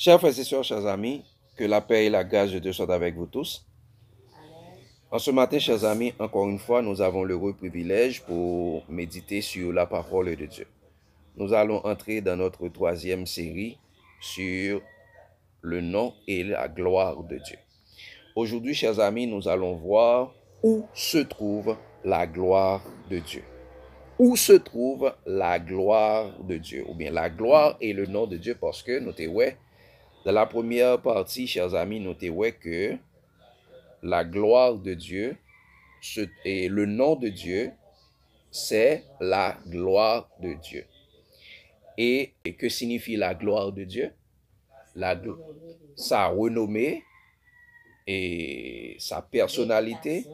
Chers frères et sœurs, chers amis, que la paix et la grâce de Dieu soient avec vous tous. En ce matin, chers amis, encore une fois, nous avons l'heureux privilège pour méditer sur la parole de Dieu. Nous allons entrer dans notre troisième série sur le nom et la gloire de Dieu. Aujourd'hui, chers amis, nous allons voir où se trouve la gloire de Dieu. Où se trouve la gloire de Dieu? Ou bien la gloire et le nom de Dieu, parce que notez, ouais, dans la première partie, chers amis, notez, ouais, que la gloire de Dieu et le nom de Dieu, c'est la gloire de Dieu. Et que signifie la gloire de Dieu? Sa renommée et sa personnalité,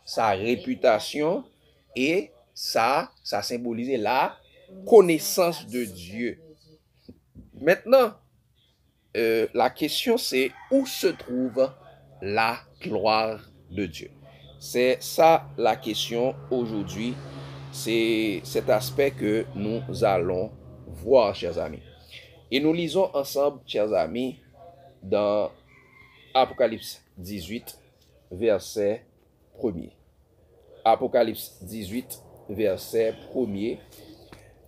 sa réputation et ça symbolise la connaissance de Dieu. Maintenant, la question c'est où se trouve la gloire de Dieu? C'est ça la question aujourd'hui. C'est cet aspect que nous allons voir, chers amis. Et nous lisons ensemble, chers amis, dans Apocalypse 18, verset 1er. Apocalypse 18, verset 1er,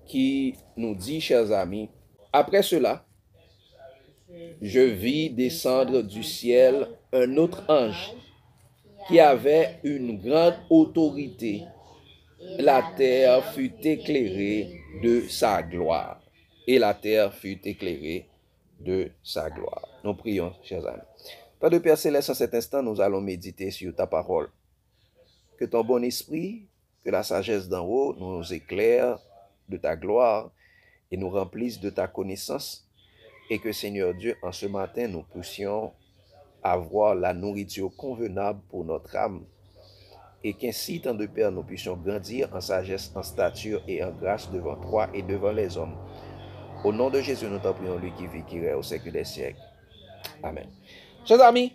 qui nous dit, chers amis, après cela, je vis descendre du ciel un autre ange qui avait une grande autorité. La terre fut éclairée de sa gloire. Et la terre fut éclairée de sa gloire. Nous prions, chers amis. Père de Père Céleste, en cet instant, nous allons méditer sur ta parole. Que ton bon esprit, que la sagesse d'en haut nous éclaire de ta gloire et nous remplisse de ta connaissance. Et que, Seigneur Dieu, en ce matin, nous puissions avoir la nourriture convenable pour notre âme. Et qu'ainsi, tant de Père, nous puissions grandir en sagesse, en stature et en grâce devant toi et devant les hommes. Au nom de Jésus, nous t'en prions, lui qui vit, qui règne au siècle des siècles. Amen. Chers amis,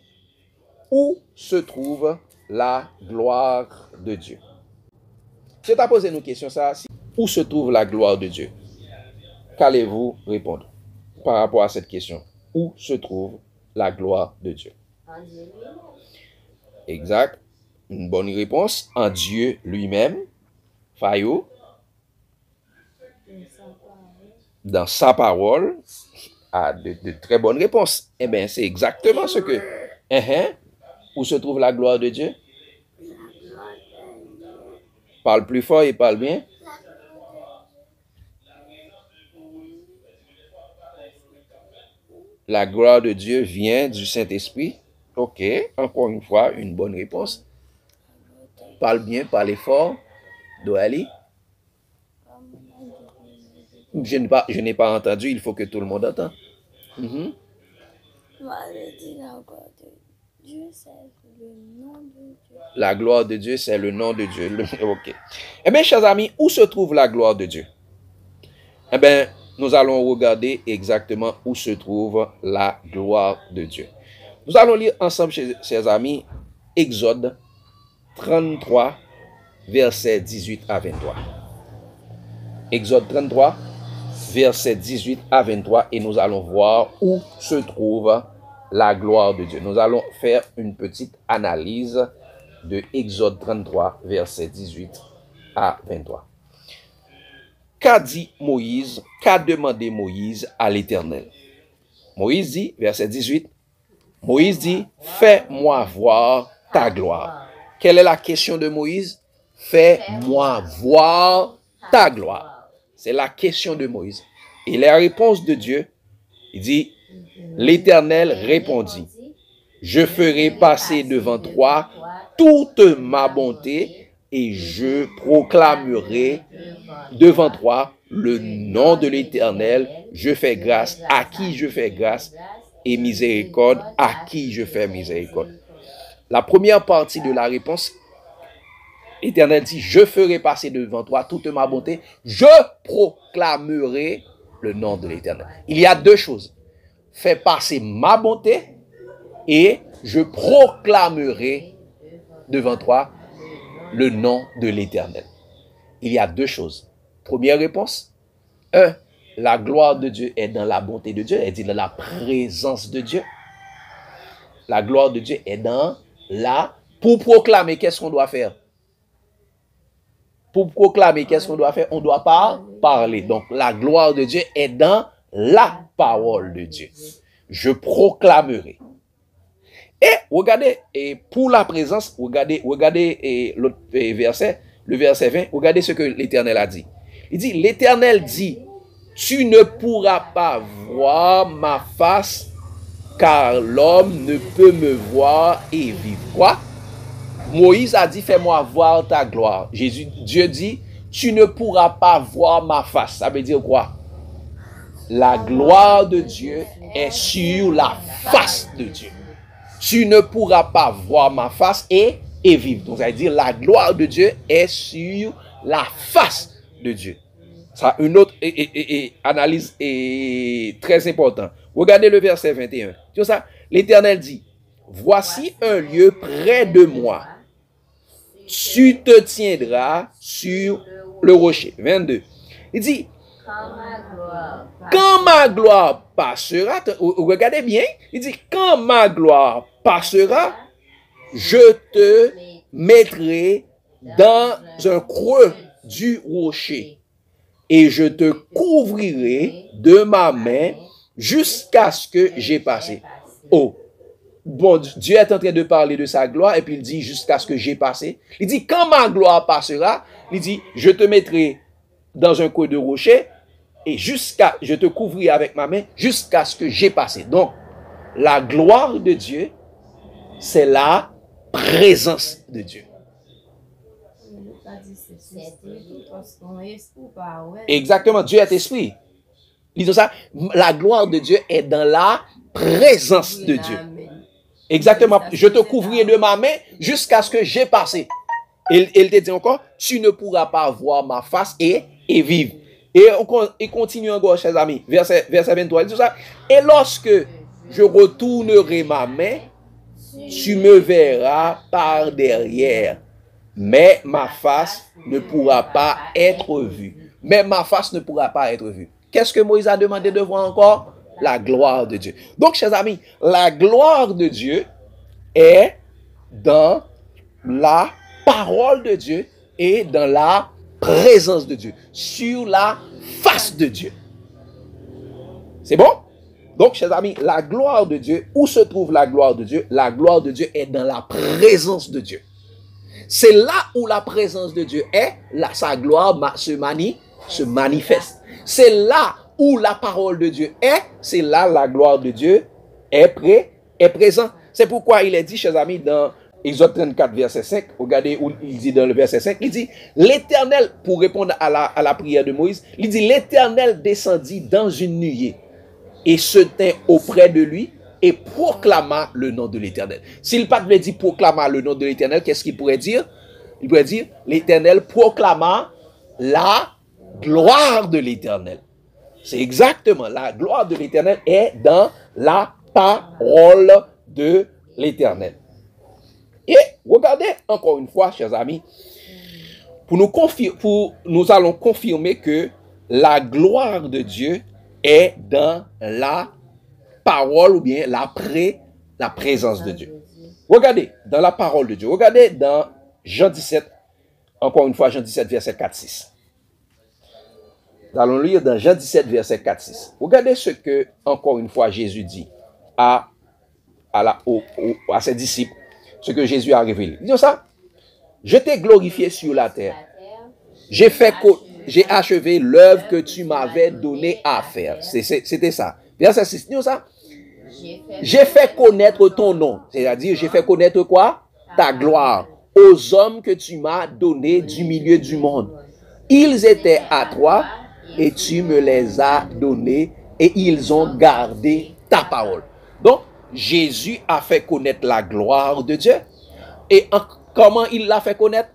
où se trouve la gloire de Dieu? Je t'ai posé une question, ça. Où se trouve la gloire de Dieu? Qu'allez-vous répondre par rapport à cette question? Où se trouve la gloire de Dieu? Exact. Une bonne réponse. En Dieu lui-même. Fayot. Dans sa parole. Ah, de très bonnes réponses. Eh bien, c'est exactement ce que... Où se trouve la gloire de Dieu? Parle plus fort et parle bien. La gloire de Dieu vient du Saint-Esprit. Ok, encore une fois, une bonne réponse. Parle bien, parle fort. Doali. Je n'ai pas entendu, il faut que tout le monde entende. La gloire de Dieu, c'est le nom de Dieu. Ok. Eh bien, chers amis, où se trouve la gloire de Dieu? Eh bien, nous allons regarder exactement où se trouve la gloire de Dieu. Nous allons lire ensemble, chers amis, Exode 33, versets 18 à 23. Exode 33, versets 18 à 23, et nous allons voir où se trouve la gloire de Dieu. Nous allons faire une petite analyse de Exode 33, versets 18 à 23. Qu'a dit Moïse, qu'a demandé Moïse à l'Éternel? Moïse dit, verset 18, Moïse dit, fais-moi voir ta gloire. Quelle est la question de Moïse? Fais-moi voir ta gloire. C'est la question de Moïse. Et la réponse de Dieu, il dit, l'Éternel répondit, je ferai passer devant toi toute ma bonté et je proclamerai devant toi le nom de l'Éternel. Je fais grâce à qui je fais grâce et miséricorde à qui je fais miséricorde. La première partie de la réponse, l'Éternel dit, je ferai passer devant toi toute ma bonté, je proclamerai le nom de l'Éternel. Il y a deux choses. Fais passer ma bonté et je proclamerai devant toi le nom de l'Éternel. Il y a deux choses. Première réponse, la gloire de Dieu est dans la bonté de Dieu, elle dit dans la présence de Dieu. La gloire de Dieu est dans la... Pour proclamer, qu'est-ce qu'on doit faire? Pour proclamer, qu'est-ce qu'on doit faire? On ne doit pas parler. Donc, la gloire de Dieu est dans la parole de Dieu. Je proclamerai. Et regardez, et pour la présence, regardez l'autre verset, le verset 20, regardez ce que l'Éternel a dit. Il dit, l'Éternel dit, tu ne pourras pas voir ma face, car l'homme ne peut me voir et vivre. Quoi? Moïse a dit, fais-moi voir ta gloire. Dieu dit, tu ne pourras pas voir ma face. Ça veut dire quoi? La gloire de Dieu est sur la face de Dieu. Tu ne pourras pas voir ma face et vivre. Donc, ça veut dire la gloire de Dieu est sur la face de Dieu. Ça, une autre analyse est très importante. Regardez le verset 21. Tu vois ça? L'Éternel dit, voici un lieu près de moi. Tu te tiendras sur le rocher. 22. Il dit, quand ma gloire passera, regardez bien, il dit, quand ma gloire passera, je te mettrai dans un creux du rocher et je te couvrirai de ma main jusqu'à ce que j'ai passé. Oh, bon, Dieu est en train de parler de sa gloire et puis il dit jusqu'à ce que j'ai passé. Il dit, quand ma gloire passera, il dit, je te mettrai dans un creux de rocher et je te couvrirai avec ma main jusqu'à ce que j'ai passé. Donc, la gloire de Dieu, c'est la présence de Dieu. Exactement, Dieu est esprit. Disons ça, la gloire de Dieu est dans la présence de Dieu. Exactement, je te couvrirai de ma main jusqu'à ce que j'ai passé. Il te dit encore, tu ne pourras pas voir ma face et vivre. Et continue encore, chers amis, verset 23, il dit ça, et lorsque je retournerai ma main, tu me verras par derrière, mais ma face ne pourra pas être vue. Mais ma face ne pourra pas être vue. Qu'est-ce que Moïse a demandé de voir encore? La gloire de Dieu. Donc, chers amis, la gloire de Dieu est dans la parole de Dieu et dans la présence de Dieu, sur la face de Dieu. C'est bon? Donc, chers amis, la gloire de Dieu, où se trouve la gloire de Dieu? La gloire de Dieu est dans la présence de Dieu. C'est là où la présence de Dieu est, là, sa gloire se manifeste. C'est là où la parole de Dieu est, c'est là la gloire de Dieu est présent. C'est pourquoi il est dit, chers amis, dans Exode 34, verset 5, regardez où il dit dans le verset 5, il dit, l'Éternel, pour répondre à la prière de Moïse, il dit, l'Éternel descendit dans une nuée et se tint auprès de lui et proclama le nom de l'Éternel. Si le pape lui dit proclama le nom de l'Éternel, qu'est-ce qu'il pourrait dire? Il pourrait dire, l'Éternel proclama la gloire de l'Éternel. C'est exactement, la gloire de l'Éternel est dans la parole de l'Éternel. Et regardez encore une fois, chers amis, nous allons confirmer que la gloire de Dieu est dans la parole ou bien la présence de Dieu. Regardez dans la parole de Dieu. Regardez dans Jean 17, encore une fois, Jean 17, verset 4-6. Nous allons lire dans Jean 17, verset 4-6. Regardez ce que, encore une fois, Jésus dit à ses disciples, ce que Jésus a révélé. Disons ça, je t'ai glorifié sur la terre. J'ai achevé l'œuvre que tu m'avais donné à faire. C'était ça. Verset 6, disons ça. J'ai fait connaître ton nom. C'est-à-dire, j'ai fait connaître quoi? Ta gloire aux hommes que tu m'as donnés du milieu du monde. Ils étaient à toi et tu me les as donnés et ils ont gardé ta parole. Donc, Jésus a fait connaître la gloire de Dieu. Et comment il l'a fait connaître?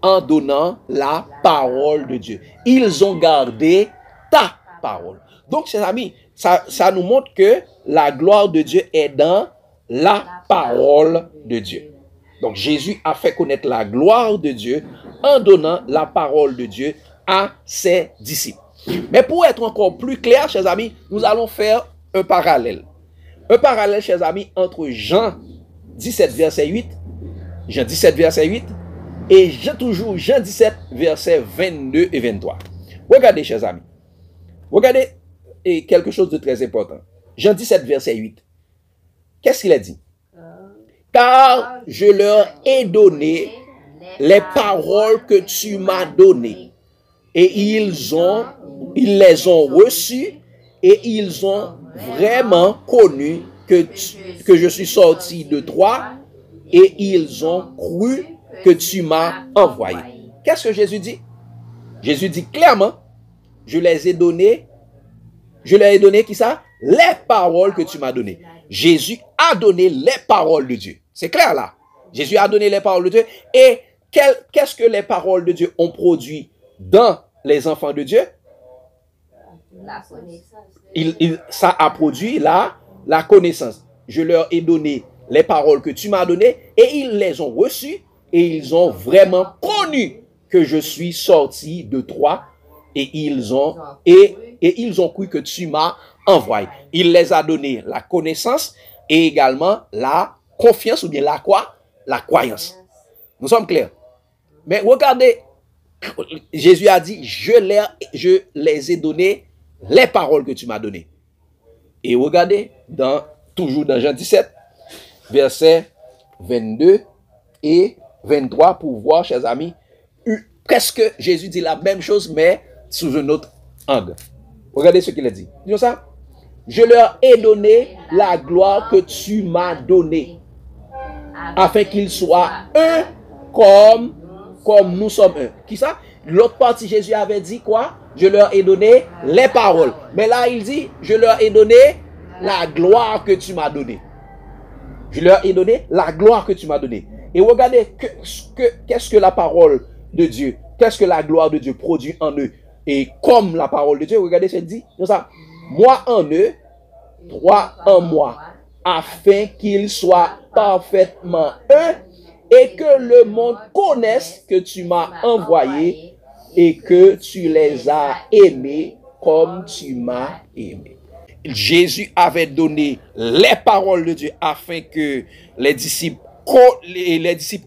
En donnant la parole de Dieu. Ils ont gardé ta parole. Donc, chers amis, ça nous montre que la gloire de Dieu est dans la parole de Dieu. Donc, Jésus a fait connaître la gloire de Dieu en donnant la parole de Dieu à ses disciples. Mais pour être encore plus clair, chers amis, nous allons faire un parallèle. Un parallèle, chers amis, entre Jean 17, verset 8, Jean 17, verset 8, et toujours Jean 17, verset 22 et 23. Regardez, chers amis. Regardez quelque chose de très important. Jean 17, verset 8. Qu'est-ce qu'il a dit? Car je leur ai donné les paroles que tu m'as données. Et ils les ont reçues et ils ont vraiment connu que je suis sorti de toi et ils ont cru que tu m'as envoyé. Qu'est-ce que Jésus dit? Jésus dit clairement, je leur ai donné qui ça? Les paroles que tu m'as données. Jésus a donné les paroles de Dieu. C'est clair là. Jésus a donné les paroles de Dieu. Et qu'est-ce que les paroles de Dieu ont produit dans les enfants de Dieu? La connaissance. Ça a produit la connaissance. Je leur ai donné les paroles que tu m'as données et ils les ont reçues et ils ont vraiment connu que je suis sorti de toi et ils ont cru que tu m'as envoyé. Il les a donné la connaissance et également la confiance ou bien la croyance. Nous sommes clairs. Mais regardez, Jésus a dit, je les ai donné les paroles que tu m'as données. Et regardez, toujours dans Jean 17, versets 22 et 23, pour voir, chers amis, presque Jésus dit la même chose, mais sous un autre angle. Regardez ce qu'il a dit. Disons ça. Je leur ai donné la gloire que tu m'as donnée, afin qu'ils soient un comme nous sommes un. Qui ça? L'autre partie, Jésus avait dit quoi? Je leur ai donné les paroles. Mais là, il dit, je leur ai donné la gloire que tu m'as donnée. Je leur ai donné la gloire que tu m'as donnée. Et regardez, qu'est-ce que la parole de Dieu, qu'est-ce que la gloire de Dieu produit en eux. Et comme la parole de Dieu, regardez ce qu'il dit. Ça, moi en eux, toi en moi, afin qu'ils soient parfaitement un et que le monde connaisse que tu m'as envoyé et que tu les as aimés comme tu m'as aimé. Jésus avait donné les paroles de Dieu afin que les disciples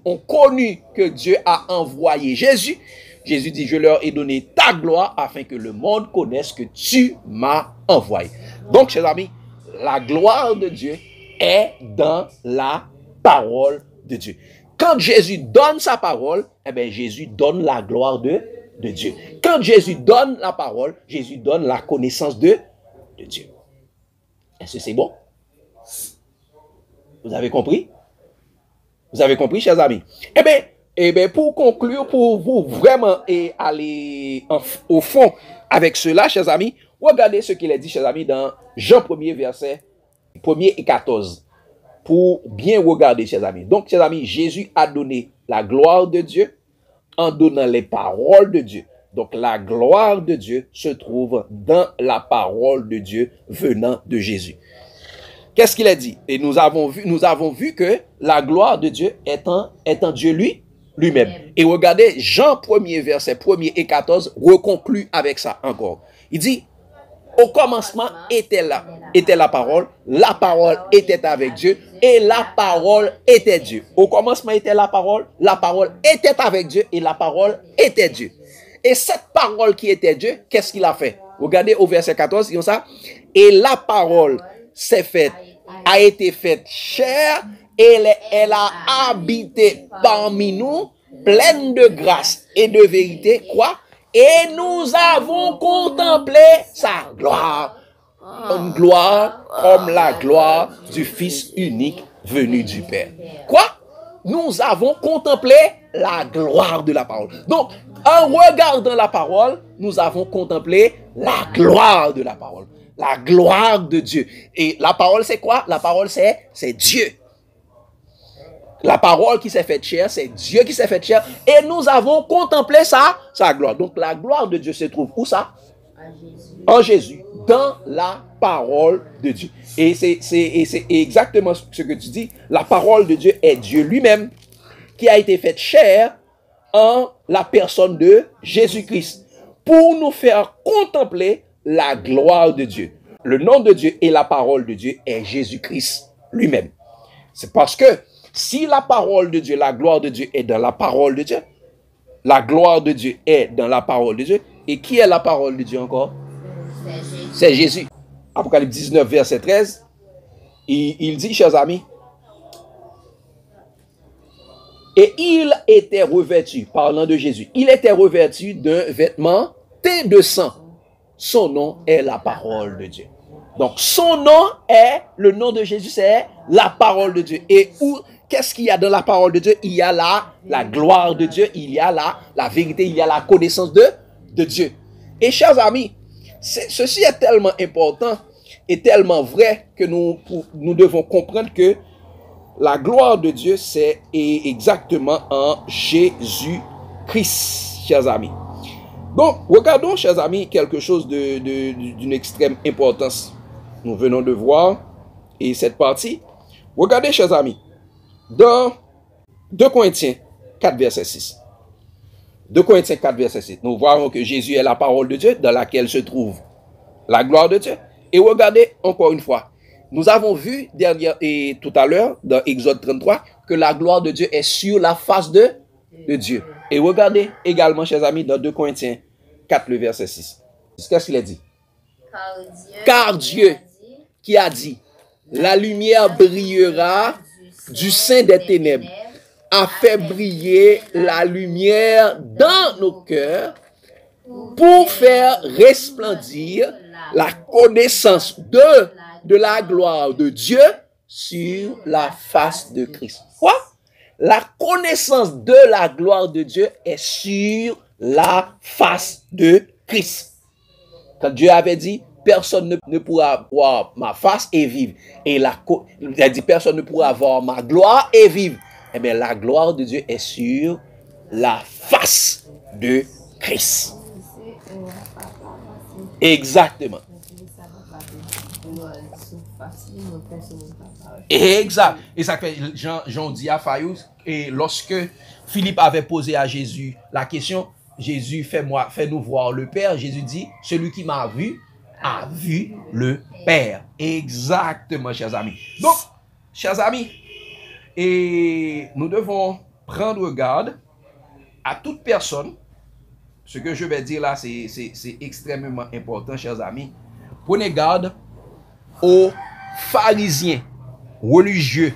ont connu que Dieu a envoyé Jésus. Jésus dit, je leur ai donné ta gloire afin que le monde connaisse que tu m'as envoyé. Donc, chers amis, la gloire de Dieu est dans la parole de Dieu. Quand Jésus donne sa parole, eh bien, Jésus donne la gloire de Dieu. Quand Jésus donne la parole, Jésus donne la connaissance de Dieu. Est-ce que c'est bon? Vous avez compris? Vous avez compris, chers amis? Eh bien, pour conclure, pour vous vraiment aller au fond avec cela, chers amis, regardez ce qu'il a dit, chers amis, dans Jean 1er, verset 1er et 14. Pour bien regarder, chers amis. Donc, chers amis, Jésus a donné la gloire de Dieu en donnant les paroles de Dieu. Donc, la gloire de Dieu se trouve dans la parole de Dieu venant de Jésus. Qu'est-ce qu'il a dit? Et nous avons vu que la gloire de Dieu est en Dieu lui-même. Et regardez, Jean 1er, verset 1er et 14, reconclut avec ça encore. Il dit, au commencement était la parole était avec Dieu, et la parole était Dieu. Au commencement était la parole était avec Dieu, et la parole était Dieu. Et cette parole qui était Dieu, qu'est-ce qu'il a fait? Regardez au verset 14, ils ont ça. Et la parole a été faite chair, et elle a habité parmi nous, pleine de grâce et de vérité, quoi? Et nous avons contemplé sa gloire. Une gloire comme la gloire du Fils unique venu du Père. Quoi? Nous avons contemplé la gloire de la parole. Donc, en regardant la parole, nous avons contemplé la gloire de la parole. La gloire de Dieu. Et la parole, c'est quoi? La parole, c'est Dieu. La parole qui s'est faite chair, c'est Dieu qui s'est fait chair. Et nous avons contemplé sa gloire. Donc, la gloire de Dieu se trouve où ça? En Jésus. Dans la parole de Dieu. Et c'est exactement ce que tu dis. La parole de Dieu est Dieu lui-même qui a été faite chair en la personne de Jésus-Christ. pour nous faire contempler la gloire de Dieu. Le nom de Dieu et la parole de Dieu est Jésus-Christ lui-même. C'est parce que si la parole de Dieu, la gloire de Dieu est dans la parole de Dieu, la gloire de Dieu est dans la parole de Dieu. Et qui est la parole de Dieu encore? C'est Jésus. Apocalypse 19, verset 13. Il dit, chers amis, et il était revêtu, parlant de Jésus, il était revêtu d'un vêtement teint de sang. Son nom est la parole de Dieu. Donc, son nom est, le nom de Jésus, c'est la parole de Dieu. Et qu'est-ce qu'il y a dans la parole de Dieu? Il y a la gloire de Dieu, il y a la vérité, il y a la connaissance de Dieu. Et chers amis, ceci est tellement important et tellement vrai que nous devons comprendre que la gloire de Dieu, c'est exactement en Jésus-Christ, chers amis. Donc, regardons, chers amis, quelque chose d'une extrême importance. Nous venons de voir, et cette partie, regardez, chers amis, dans 2 Corinthiens 4, verset 6. 2 Corinthiens 4, verset 6. Nous voyons que Jésus est la parole de Dieu dans laquelle se trouve la gloire de Dieu. Et regardez encore une fois, nous avons vu tout à l'heure dans Exode 33 que la gloire de Dieu est sur la face de Dieu. Et regardez également, chers amis, dans 2 Corinthiens 4, le verset 6. Qu'est-ce qu'il a dit? Car Dieu qui a dit, la lumière brillera du sein des ténèbres, a fait briller la lumière dans nos cœurs pour faire resplendir la connaissance de la gloire de Dieu sur la face de Christ. Quoi? La connaissance de la gloire de Dieu est sur la face de Christ. Quand Dieu avait dit, personne ne pourra voir ma face et vivre. Et il a dit, personne ne pourra voir ma gloire et vivre. Eh bien, la gloire de Dieu est sur la face de Christ. Exactement. Exact. Et ça fait Jean dit à Fayous, et lorsque Philippe avait posé à Jésus la question, Jésus, fais-nous voir le Père. Jésus dit, celui qui m'a vu a vu le Père. Exactement, chers amis. Donc, chers amis, et nous devons prendre garde à toute personne. Ce que je vais dire là, c'est extrêmement important, chers amis. Prenez garde aux pharisiens, religieux,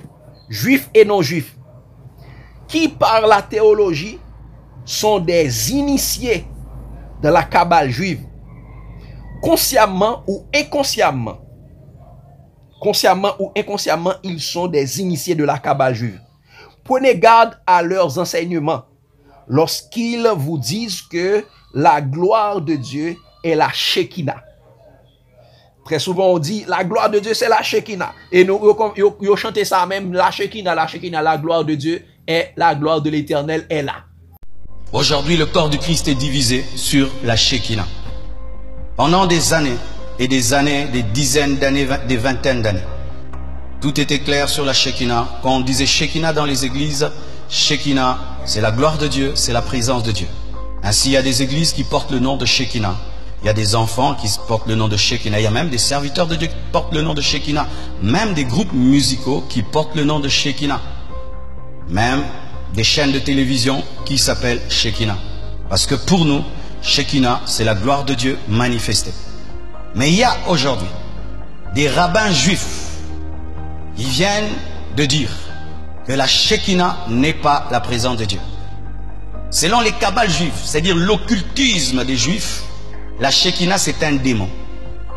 juifs et non-juifs, qui par la théologie sont des initiés de la Kabbale juive, consciemment ou inconsciemment. Consciemment ou inconsciemment, ils sont des initiés de la Kabbale juive. Prenez garde à leurs enseignements lorsqu'ils vous disent que la gloire de Dieu est la Shekinah. Très souvent on dit la gloire de Dieu c'est la Shekinah. Et nous chantons ça même, la Shekinah, la gloire de Dieu est la gloire de l'Éternel est là. Aujourd'hui, le corps du Christ est divisé sur la Shekinah. Pendant des années et des années, des dizaines d'années, des vingtaines d'années, tout était clair sur la Shekinah. Quand on disait Shekinah dans les églises, Shekinah, c'est la gloire de Dieu, c'est la présence de Dieu. Ainsi, il y a des églises qui portent le nom de Shekinah. Il y a des enfants qui portent le nom de Shekinah. Il y a même des serviteurs de Dieu qui portent le nom de Shekinah. Même des groupes musicaux qui portent le nom de Shekinah. Même des chaînes de télévision qui s'appellent Shekinah. Parce que pour nous, Shekinah, c'est la gloire de Dieu manifestée. Mais il y a aujourd'hui des rabbins juifs qui viennent de dire que la Shekinah n'est pas la présence de Dieu. Selon les kabbales juifs, c'est-à-dire l'occultisme des juifs, la Shekinah c'est un démon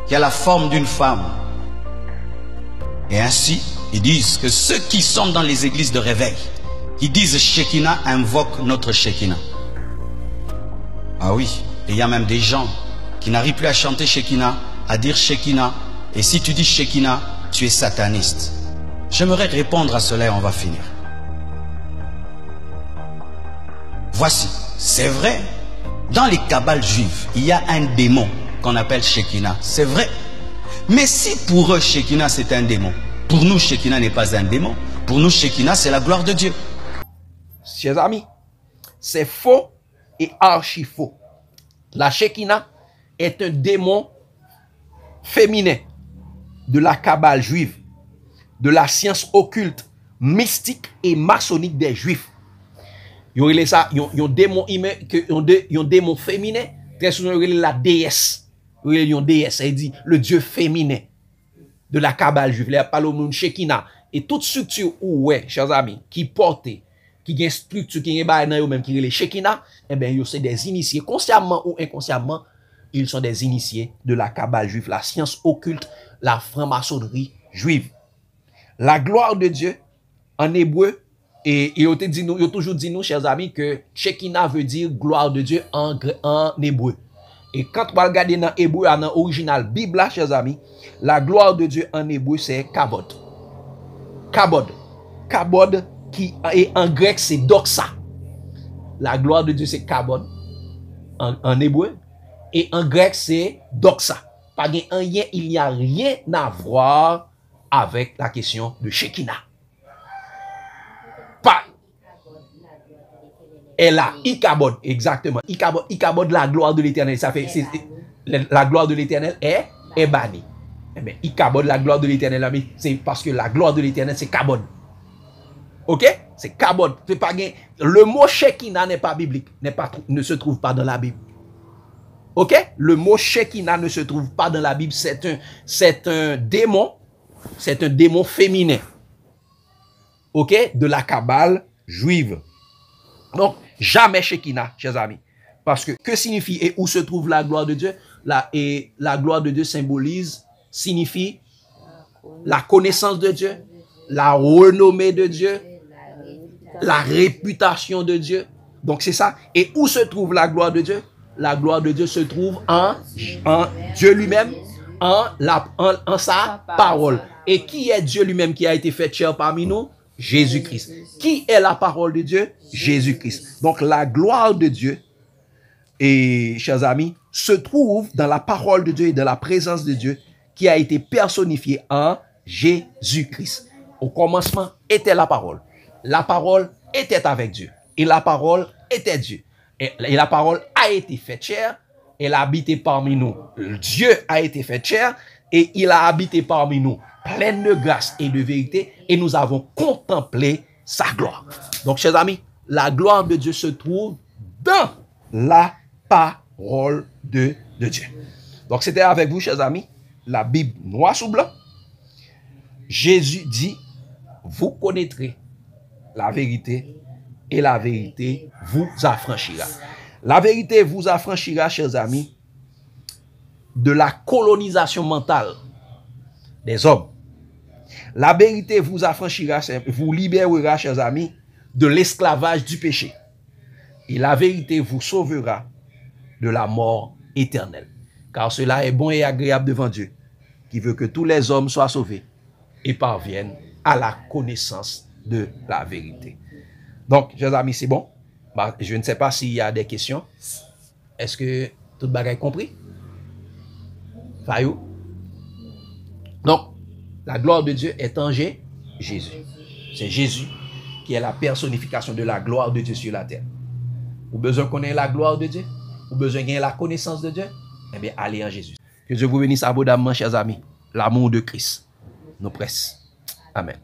qui a la forme d'une femme. Et ainsi, ils disent que ceux qui sont dans les églises de réveil, qui disent Shekinah, invoquent notre Shekinah. Ah oui, et il y a même des gens qui n'arrivent plus à chanter Shekinah, à dire Shekinah. Et si tu dis Shekinah, tu es sataniste. J'aimerais répondre à cela et on va finir. Voici, c'est vrai, dans les kabbales juives, il y a un démon qu'on appelle Shekinah. C'est vrai. Mais si pour eux, Shekinah c'est un démon, pour nous, Shekinah n'est pas un démon. Pour nous, Shekinah c'est la gloire de Dieu. Chers amis, c'est faux et archi faux. La Shekinah est un démon féminin de la Kabbale juive, de la science occulte, mystique et maçonnique des Juifs. Yon démon féminin, très souvent yon la déesse. Yon déesse, elle dit le dieu féminin de la Kabbale juive. Elle parle au monde Shekinah. Et toute structure ou ouais, chers amis, qui porte, qui gagne structure, qui gagne nan yo même qui les Shekinah, eh bien, yo c'est des initiés, consciemment ou inconsciemment, ils sont des initiés de la Kabbale juive, la science occulte, la franc-maçonnerie juive. La gloire de Dieu, en hébreu, et il a toujours dit nous, chers amis, que Shekinah veut dire gloire de Dieu en hébreu. Et quand on va regarder dans l'hébreu, dans l'original Bible, chers amis, la gloire de Dieu en hébreu, c'est kabod. Kabod. Kabod, qui est en grec, c'est doxa. La gloire de Dieu, c'est kabod en hébreu. Et en grec, c'est doxa. Il n'y a rien à voir avec la question de Shekinah. Pas. Et là, Ikabod, exactement. Ikabod, la gloire de l'éternel. Ça fait, la gloire de l'éternel est bannie. Mais Ikabod, la gloire de l'éternel, c'est parce que la gloire de l'éternel, c'est Kabod. Ok? C'est Kabod. Le mot Shekinah n'est pas biblique, ne se trouve pas dans la Bible. Ok? Le mot Shekinah ne se trouve pas dans la Bible. C'est un démon féminin. Ok? De la Kabbale juive. Donc, jamais Shekinah, chers amis. Parce que signifie et où se trouve la gloire de Dieu? La gloire de Dieu signifie la connaissance de Dieu, la renommée de Dieu, la réputation de Dieu. Donc, c'est ça. Et où se trouve la gloire de Dieu? La gloire de Dieu se trouve en Dieu lui-même, en sa parole. Et qui est Dieu lui-même qui a été fait chair parmi nous? Jésus-Christ. Qui est la parole de Dieu? Jésus-Christ. Donc la gloire de Dieu, et chers amis, se trouve dans la parole de Dieu et dans la présence de Dieu qui a été personnifiée en Jésus-Christ. Au commencement était la parole. La parole était avec Dieu. Et la parole était Dieu. Et la parole a été faite chair. Elle a habité parmi nous. Dieu a été fait chair et il a habité parmi nous, pleine de grâce et de vérité, et nous avons contemplé sa gloire. Donc, chers amis, la gloire de Dieu se trouve dans la parole de Dieu. Donc, c'était avec vous, chers amis, la Bible noir sur blanc. Jésus dit, vous connaîtrez la vérité, et la vérité vous affranchira. La vérité vous affranchira, chers amis, de la colonisation mentale des hommes. La vérité vous affranchira, vous libérera, chers amis, de l'esclavage du péché. Et la vérité vous sauvera de la mort éternelle. Car cela est bon et agréable devant Dieu, qui veut que tous les hommes soient sauvés et parviennent à la connaissance de la vérité. Donc, chers amis, c'est bon. Je ne sais pas s'il y a des questions. Est-ce que tout le bagage est compris? Fayou? Donc, la gloire de Dieu est en Jésus. C'est Jésus qui est la personnification de la gloire de Dieu sur la terre. Vous besoin de connaître la gloire de Dieu? Vous besoin de gagner la connaissance de Dieu? Eh bien, allez en Jésus. Que Dieu vous bénisse abondamment, chers amis. L'amour de Christ nous presse. Amen.